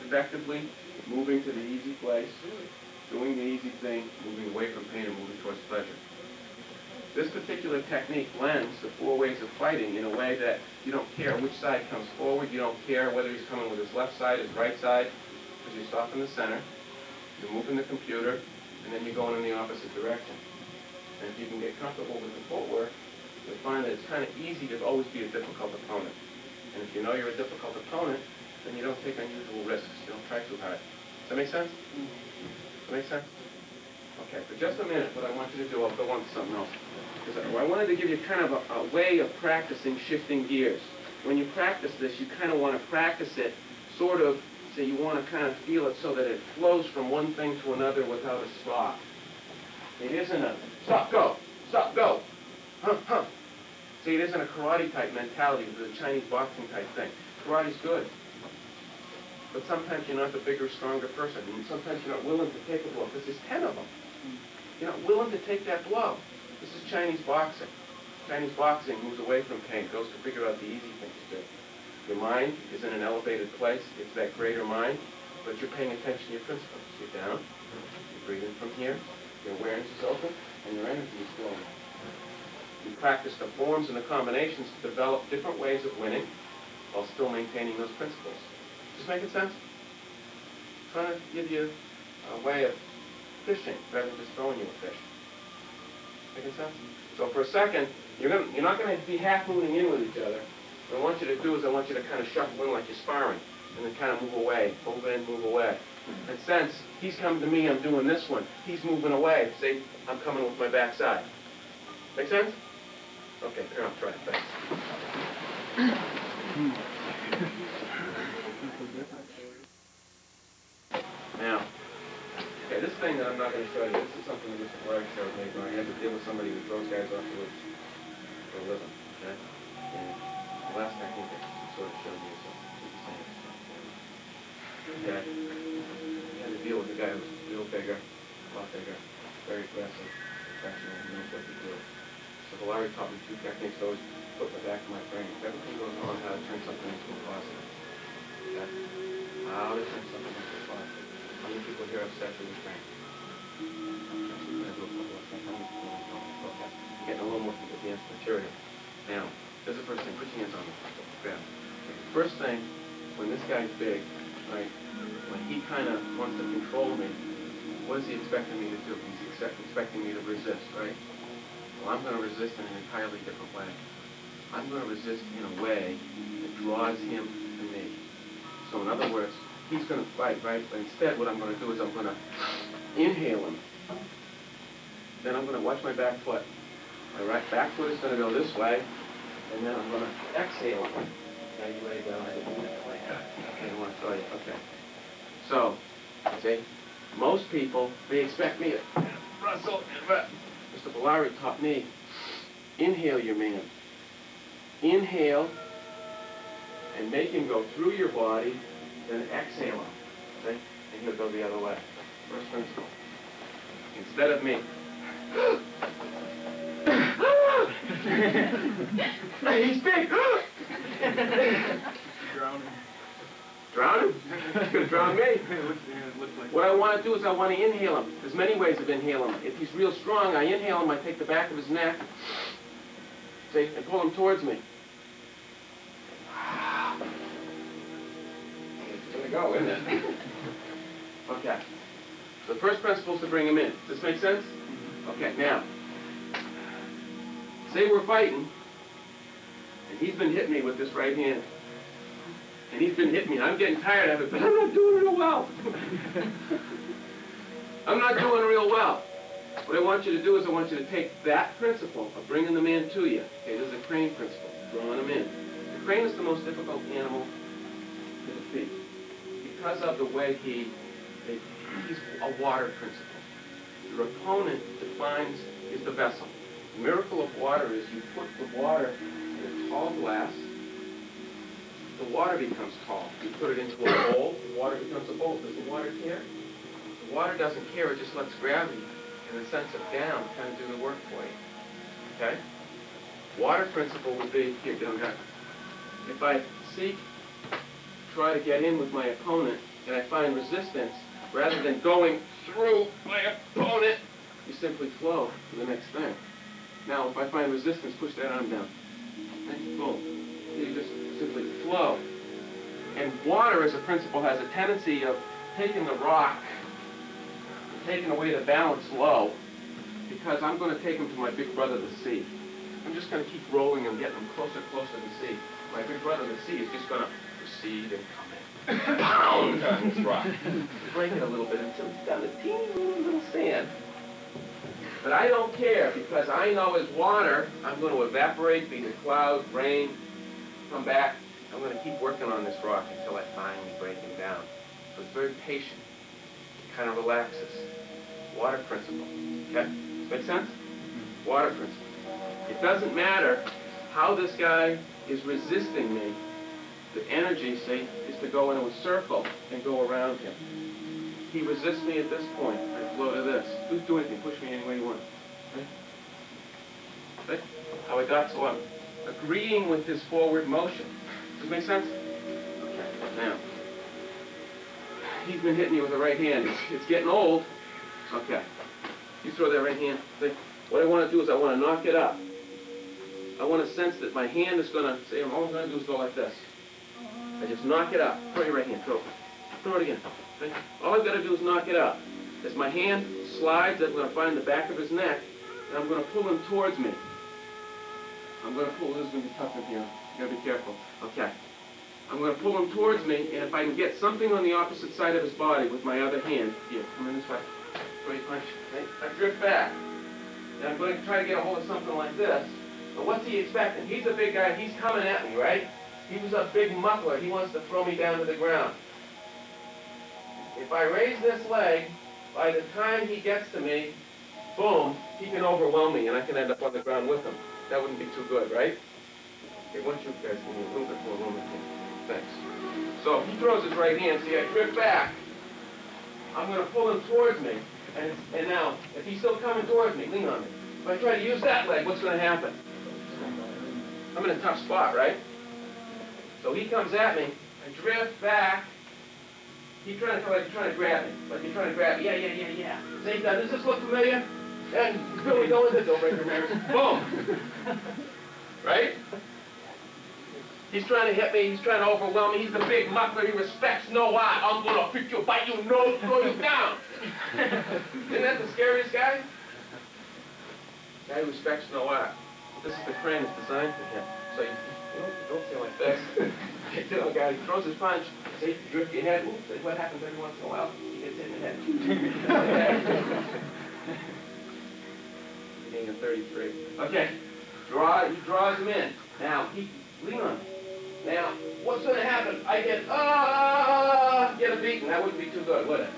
effectively moving to the easy place, doing the easy thing, moving away from pain and moving towards pleasure. This particular technique blends the four ways of fighting in a way that you don't care which side comes forward, you don't care whether he's coming with his left side, his right side, because you stop in the center, you're moving the computer, and then you're going in the opposite direction. And if you can get comfortable with the footwork, you'll find that it's kind of easy to always be a difficult opponent. And if you know you're a difficult opponent, then you don't take unusual risks. You don't try too hard. Does that make sense? Does that make sense? Okay, for just a minute, what I want you to do, I'll go on to something else. Because I wanted to give you kind of a way of practicing shifting gears. When you practice this, you kind of want to practice it sort of, so you want to kind of feel it so that it flows from one thing to another without a stop. It isn't a stop, go, huh, huh. See, it isn't a karate-type mentality, it's a Chinese boxing type thing. Karate's good. But sometimes you're not the bigger, stronger person. And sometimes you're not willing to take a blow, because there's 10 of them. You're not willing to take that blow. This is Chinese boxing. Chinese boxing moves away from pain, goes to figure out the easy things to do. Your mind is in an elevated place. It's that greater mind, but you're paying attention to your principles. You're down, you're breathing from here, your awareness is open, and your energy is flowing. You practice the forms and the combinations to develop different ways of winning while still maintaining those principles. Just making sense? I'm trying to give you a way of fishing rather than just throwing you a fish. Making sense? So for a second, you're not going to be half-moving in with each other. What I want you to do is I want you to kind of shuffle in like you're sparring, and then kind of move away, move in, move away. And since he's coming to me, I'm doing this one. He's moving away. See, I'm coming with my backside. Make sense? Okay, here, I'll try it. Thanks. Now, okay, this thing that I'm not going to show you, this is something that Mr. Clark showed me when I had to deal with somebody who throws guys off the roof for a living, okay? And the last technique that sort of showed me is the same. Okay? I had to deal with a guy who was a little bigger, a lot bigger, very aggressive, professional, he knows what to do. So Larry taught me two techniques to always put in the back of my brain. If everything goes on, how to turn something into a positive. Okay? How to turn something into a positive. How many people here have sex with your brain? Okay, so we're going to do a couple of things. How many people don't? Okay. I'm getting a little more advanced material. Now, there's the first thing. Put your hands on me. Grab. The first thing, when this guy's big, right, when he kind of wants to control me, what is he expecting me to do? He's expecting me to resist, right? Well, I'm going to resist in an entirely different way. I'm going to resist in a way that draws him to me. So in other words, he's going to fight, right? But instead, what I'm going to do is I'm going to inhale him. Then I'm going to watch my back foot. My right back foot is going to go this way, And then I'm going to exhale him. Now you lay down. I didn't do that way. Okay, I want to show you. Okay. So, see, most people, they expect me to Russell, Mr. Bellari taught me, inhale your man. Inhale and make him go through your body, then exhale him. See? And he'll go the other way. First principle. Instead of me. He's big. Drowning. Drown him? He's going to drown me. What I want to do is I want to inhale him. There's many ways of inhaling him. If he's real strong, I inhale him, I take the back of his neck, see, and pull him towards me. It's going to go, isn't it? Okay. The first principle is to bring him in. Does this make sense? Okay, now, say we're fighting, and he's been hitting me with this right hand. And he's been hitting me. I'm getting tired of it, but I'm not doing real well. I'm not doing real well. What I want you to do is I want you to take that principle of bringing the man to you. Okay, this is a crane principle, drawing him in. The crane is the most difficult animal to defeat because of the way he's a water principle. Your opponent is the vessel. The miracle of water is you put the water in a tall glass. The water becomes tall. You put it into a bowl, the water becomes a bowl. Does the water care? The water doesn't care, it just lets gravity and the sense of down kind of do the work for you. Okay? Water principle would be, here, get on that. If I try to get in with my opponent, and I find resistance, rather than going through my opponent, you simply flow to the next thing. Now, if I find resistance, push that arm down. And boom. You just simply flow. And water, as a principle, has a tendency of taking the rock, taking away the balance low, because I'm going to take him to my big brother, the sea. I'm just going to keep rolling and getting him closer and closer to the sea. My big brother, the sea, is just going to recede and come in. Pound on this rock. Break it a little bit until it's down to teeny little sand. But I don't care, because I know as water, I'm going to evaporate, be the cloud, rain, come back. I'm going to keep working on this rock until I finally break him down. So it's very patient. It kind of relaxes. Water principle. Okay? Make sense? Water principle. It doesn't matter how this guy is resisting me. The energy, see, is to go into a circle and go around him. He resists me at this point. I flow to this. Do anything. Push me any way you want. Okay? See? How I got so I'm agreeing with his forward motion. Does it make sense? Okay. Now, he's been hitting you with the right hand. It's getting old. Okay. You throw that right hand. See? What I want to do is I want to knock it up. I want to sense that my hand is going to, say, all I'm going to do is go like this. I just knock it up. Throw your right hand. Throw it. Throw it again. See? All I've got to do is knock it up. As my hand slides, I'm going to find the back of his neck, and I'm going to pull him towards me. I'm going to pull, this is going to be tough in here. You got to be careful. Okay. I'm going to pull him towards me, and if I can get something on the opposite side of his body with my other hand, here, come in this way. Throw your punch. Okay? I drift back. And I'm going to try to get a hold of something like this. But what's he expecting? He's a big guy. He's coming at me, right? He was a big muckler. He wants to throw me down to the ground. If I raise this leg, by the time he gets to me, boom, he can overwhelm me, and I can end up on the ground with him. That wouldn't be too good, right? Okay, once you guys give me a little bit more room, thanks. So he throws his right hand. See, I drift back. I'm going to pull him towards me. And now, if he's still coming towards me, lean on me. If I try to use that leg, what's going to happen? I'm in a tough spot, right? So he comes at me. I drift back. He's trying to grab me. Like you're trying to grab me. Yeah. See, does this look familiar? And Billy, go in the don't break your mirrors. Boom. Right? He's trying to hit me. He's trying to overwhelm me. He's the big muckler. He respects no eye. I'm going to pick you, bite you, nose, throw you down. Isn't that the scariest guy? Guy who respects no eye. This is the crane that's designed for him. So you don't feel like this. You know, guy throws his punch. See, you drift your head. Oops, what happens every once in a while? He gets hit in the head. Being a 33. Okay. He draws him in. Now, lean on me. Now, what's going to happen? I get a beating. That wouldn't be too good, would it?